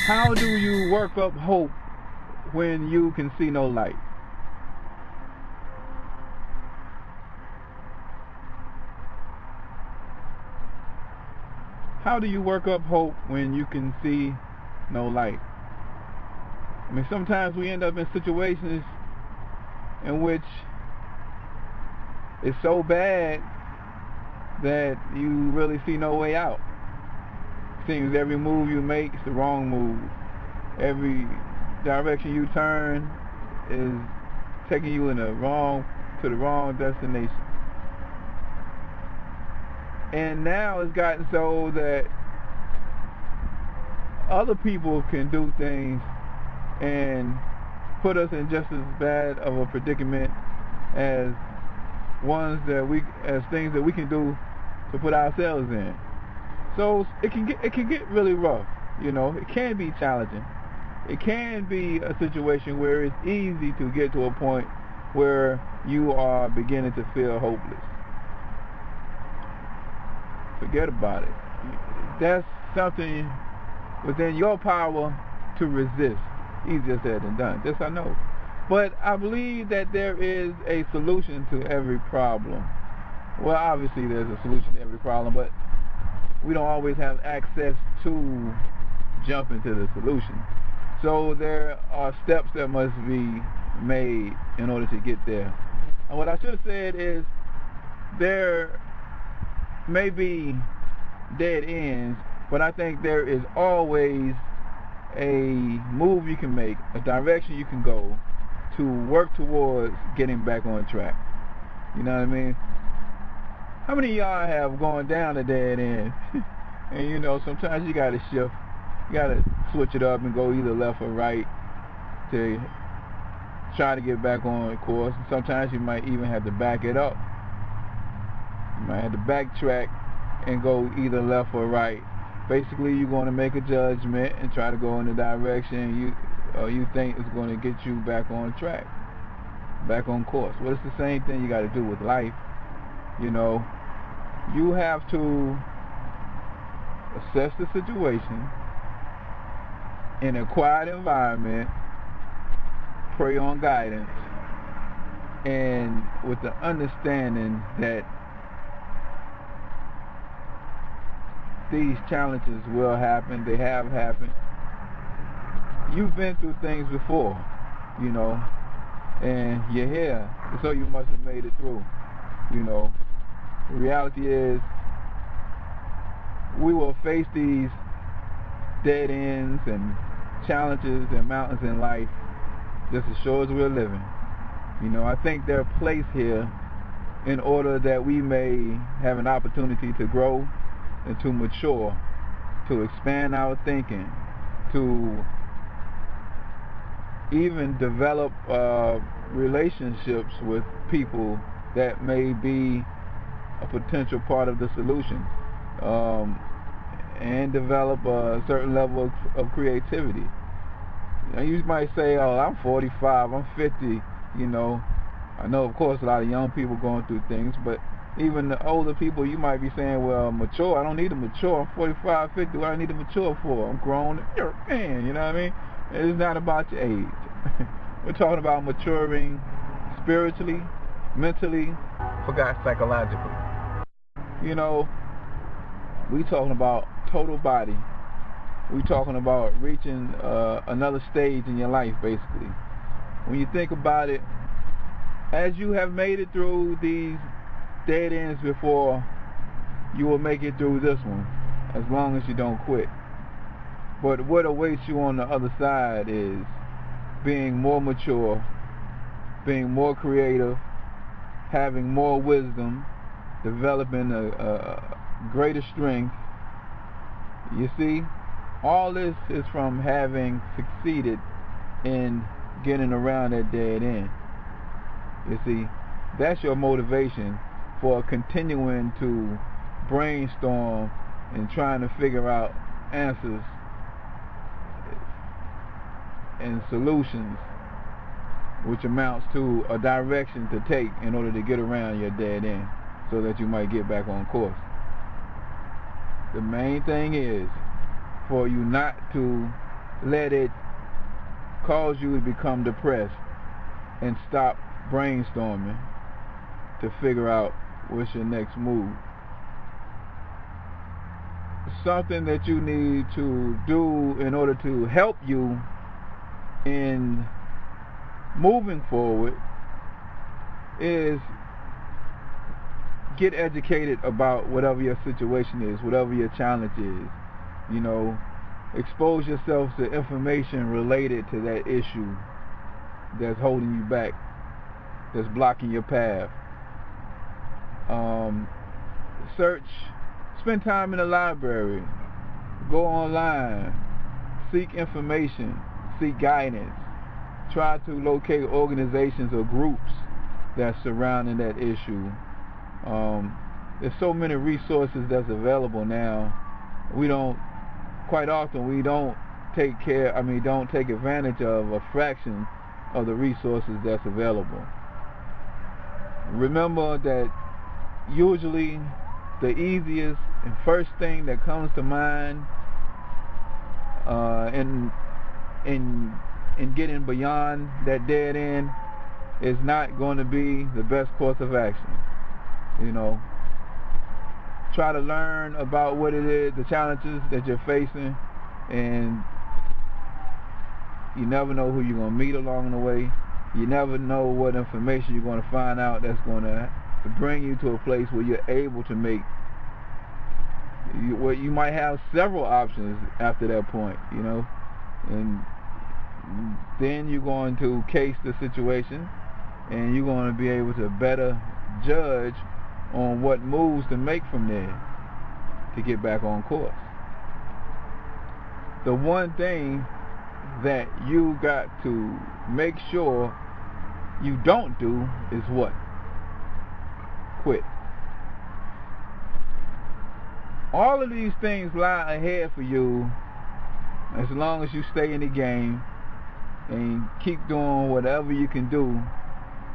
How do you work up hope when you can see no light? How do you work up hope when you can see no light? I mean, sometimes we end up in situations in which it's so bad that you really see no way out. Seems every move you make is the wrong move. Every direction you turn is taking you to the wrong destination. And now it's gotten so that other people can do things and put us in just as bad of a predicament as things that we can do to put ourselves in. So it can get really rough, you know. It can be challenging. It can be a situation where it's easy to get to a point where you are beginning to feel hopeless. Forget about it. That's something within your power to resist. Easier said than done. This I know. But I believe that there is a solution to every problem. Well, obviously there's a solution to every problem, but we don't always have access to jump into the solution. So there are steps that must be made in order to get there. And what I should have said is there may be dead ends, but I think there is always a move you can make, a direction you can go to work towards getting back on track. You know what I mean? How many of y'all have gone down a dead end? And you know, sometimes you gotta shift, you gotta switch it up and go either left or right to try to get back on course. And sometimes you might even have to back it up. You might have to backtrack and go either left or right. Basically, you're going to make a judgment and try to go in the direction you think is going to get you back on track, back on course. Well, it's the same thing you got to do with life. You know, you have to assess the situation in a quiet environment, pray on guidance, and with the understanding that these challenges will happen. They have happened. You've been through things before, you know, and you're here, so you must have made it through. You know, the reality is we will face these dead ends and challenges and mountains in life just as sure as we're living. You know, I think they're placed here in order that we may have an opportunity to grow and to mature, to expand our thinking, to even develop relationships with people that may be a potential part of the solution, and develop a certain level of creativity. Now, you might say, oh, I'm 45, I'm 50, you know. I know, of course, a lot of young people going through things, but even the older people, you might be saying, well, mature, I don't need to mature. I'm 45, 50, what do I need to mature for? I'm grown, man, you know what I mean? It's not about your age. We're talking about maturing spiritually, mentally, forgot psychologically. You know, we talking about total body. We talking about reaching another stage in your life, basically. When you think about it, as you have made it through these dead ends before, you will make it through this one, as long as you don't quit. But what awaits you on the other side is being more mature, being more creative, having more wisdom, developing a greater strength. You see, all this is from having succeeded in getting around that dead end. You see, that's your motivation for continuing to brainstorm and trying to figure out answers and solutions, which amounts to a direction to take in order to get around your dead end so that you might get back on course. The main thing is for you not to let it cause you to become depressed and stop brainstorming to figure out what's your next move. Something that you need to do in order to help you in moving forward is get educated about whatever your situation is, whatever your challenge is. You know, expose yourself to information related to that issue that's holding you back, that's blocking your path. Search, spend time in the library, go online, seek information, seek guidance, try to locate organizations or groups that's surrounding that issue. There's so many resources that's available now. Quite often we don't take advantage of a fraction of the resources that's available. Remember that usually the easiest and first thing that comes to mind in getting beyond that dead end is not going to be the best course of action. You know, try to learn about what it is, the challenges that you're facing, and you never know who you're going to meet along the way. You never know what information you're going to find out that's going to bring you to a place where you're able to make, where you might have several options after that point, you know, and then you're going to case the situation and you're going to be able to better judge on what moves to make from there to get back on course. The one thing that you got to make sure you don't do is what? Quit. All of these things lie ahead for you as long as you stay in the game and keep doing whatever you can do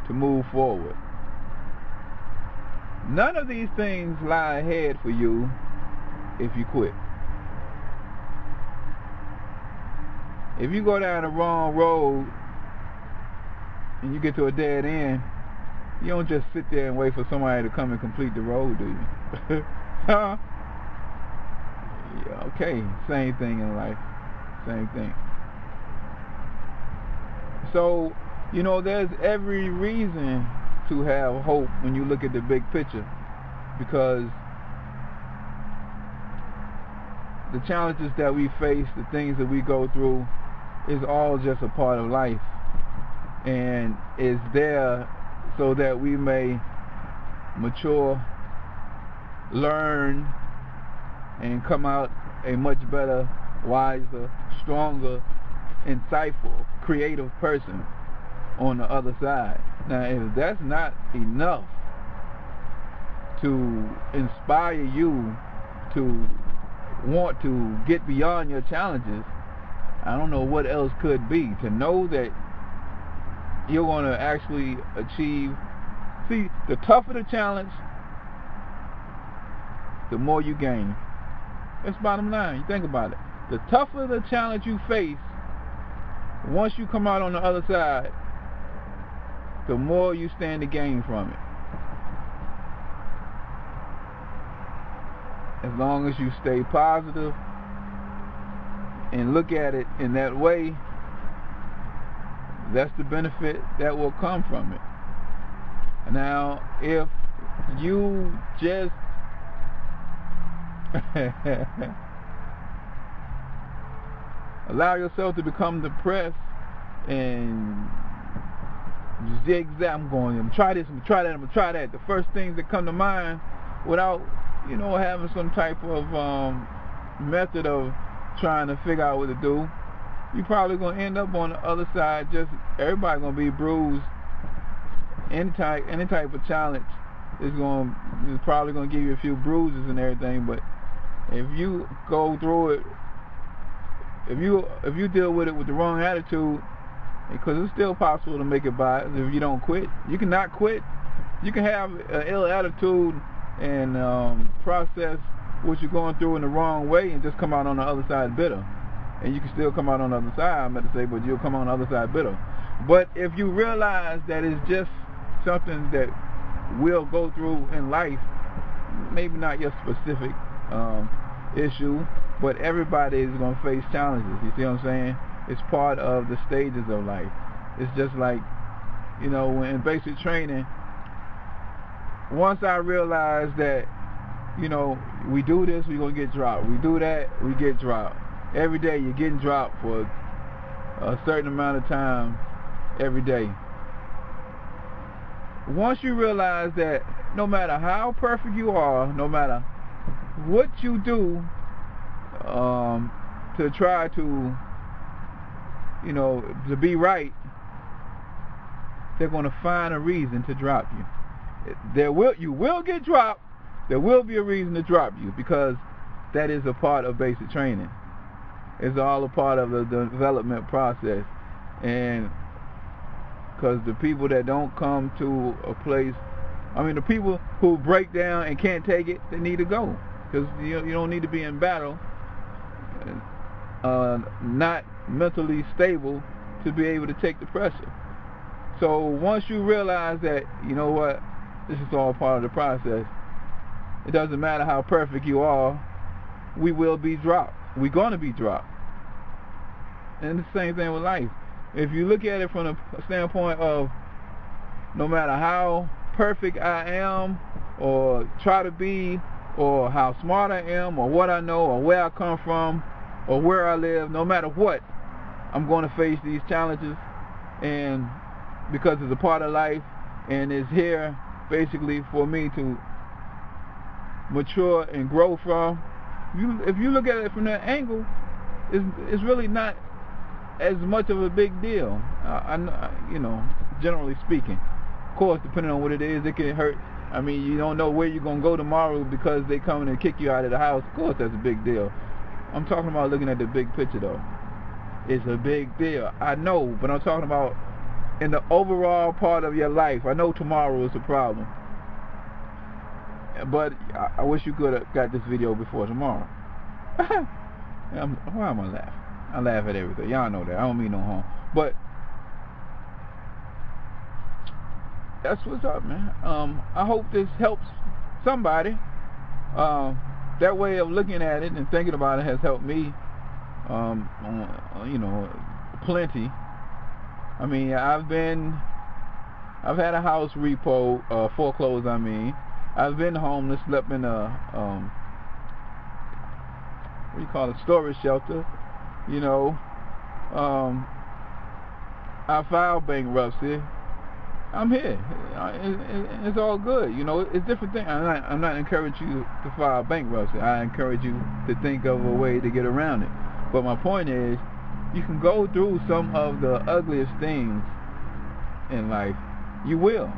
to move forward. None of these things lie ahead for you if you quit. If you go down the wrong road and you get to a dead end, you don't just sit there and wait for somebody to come and complete the road, do you? Huh? Yeah, okay, same thing in life. Same thing. So, you know, there's every reason to have hope when you look at the big picture, because the challenges that we face, the things that we go through, is all just a part of life, and is there so that we may mature, learn, and come out a much better, wiser, stronger, insightful, creative person on the other side. Now, if that's not enough to inspire you to want to get beyond your challenges, I don't know what else could be. To know that you're going to actually achieve. See, the tougher the challenge, the more you gain. That's bottom line. You think about it. The tougher the challenge you face, once you come out on the other side, the more you stand to gain from it. As long as you stay positive and look at it in that way, that's the benefit that will come from it. Now, if you just allow yourself to become depressed and zigzag, I'm going to try this, I'm going to try that, I'm going to try that, the first things that come to mind without, you know, having some type of method of trying to figure out what to do, you're probably going to end up on the other side. Just everybody going to be bruised. Any type of challenge is probably going to give you a few bruises and everything. But if you go through it, if you deal with it with the wrong attitude, because it's still possible to make it by if you don't quit. You cannot quit. You can have an ill attitude and process what you're going through in the wrong way and just come out on the other side bitter. and you can still come out on the other side, I'm about to say, but you'll come on the other side better. But if you realize that it's just something that we'll go through in life, maybe not your specific issue, but everybody is going to face challenges. You see what I'm saying? It's part of the stages of life. It's just like, you know, in basic training, once I realized that, you know, we do this, we're going to get dropped. We do that, we get dropped. Every day you're getting dropped for a certain amount of time every day. Once you realize that no matter how perfect you are, no matter what you do to try to, you know, to be right, they're going to find a reason to drop you. You will get dropped. There will be a reason to drop you, because that is a part of basic training. It's all a part of the development process. And because the people that don't come to a place, I mean, the people who break down and can't take it, they need to go. Because you don't need to be in battle, not mentally stable to be able to take the pressure. So once you realize that, you know what, this is all part of the process, it doesn't matter how perfect you are, we will be dropped. We're going to be dropped. And the same thing with life. If you look at it from a standpoint of no matter how perfect I am or try to be, or how smart I am, or what I know, or where I come from, or where I live, no matter what, I'm going to face these challenges, and because it's a part of life, and it's here basically for me to mature and grow from. If you look at it from that angle, it's really not as much of a big deal. You know, generally speaking. Of course, depending on what it is, it can hurt. I mean, you don't know where you're going to go tomorrow because they come in and kick you out of the house. Of course, that's a big deal. I'm talking about looking at the big picture, though. It's a big deal. I know, but I'm talking about in the overall part of your life. I know tomorrow is a problem, but I wish you could have got this video before tomorrow. Why am I laughing? I laugh at everything. Y'all know that. I don't mean no harm. But that's what's up, man. I hope this helps somebody. That way of looking at it and thinking about it has helped me, you know, plenty. I mean, I've had a house foreclosed. I mean, I've been homeless, slept in a what do you call it, storage shelter. You know, I filed bankruptcy. I'm here. It's all good. You know, it's different things. I'm not encouraging you to file bankruptcy. I encourage you to think of a way to get around it. But my point is, you can go through some of the ugliest things in life. You will.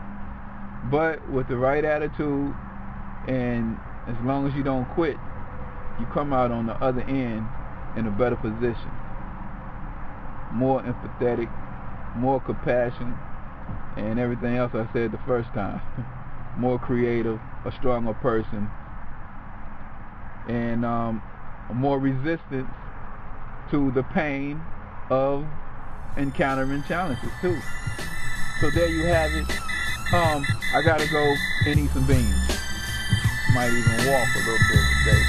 But with the right attitude, and as long as you don't quit, you come out on the other end in a better position. More empathetic, more compassion, and everything else I said the first time. More creative, a stronger person, and more resistance to the pain of encountering challenges too. So there you have it. I gotta go and eat some beans. Might even walk a little bit today.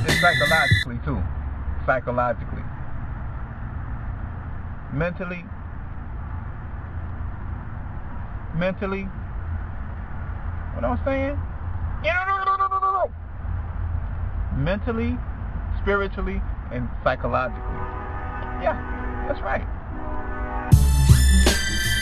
It's psychologically too. Psychologically. Mentally, what I'm saying? Mentally, spiritually, and psychologically. Yeah, that's right.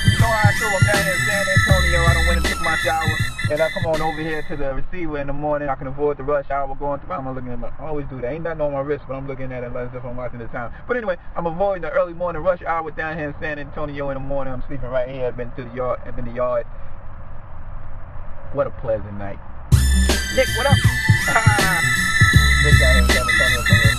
You know how I feel? I'm down here in San Antonio. I done went and took my shower, and I come on over here to the receiver in the morning. I can avoid the rush hour going through. I'm looking at I always do that. Ain't nothing on my wrist, but I'm looking at it as if I'm watching the time. But anyway, I'm avoiding the early morning rush hour down here in San Antonio in the morning. I'm sleeping right here. I've been to the yard. I've been to the yard. What a pleasant night. Nick, what up? This guy here in San Antonio.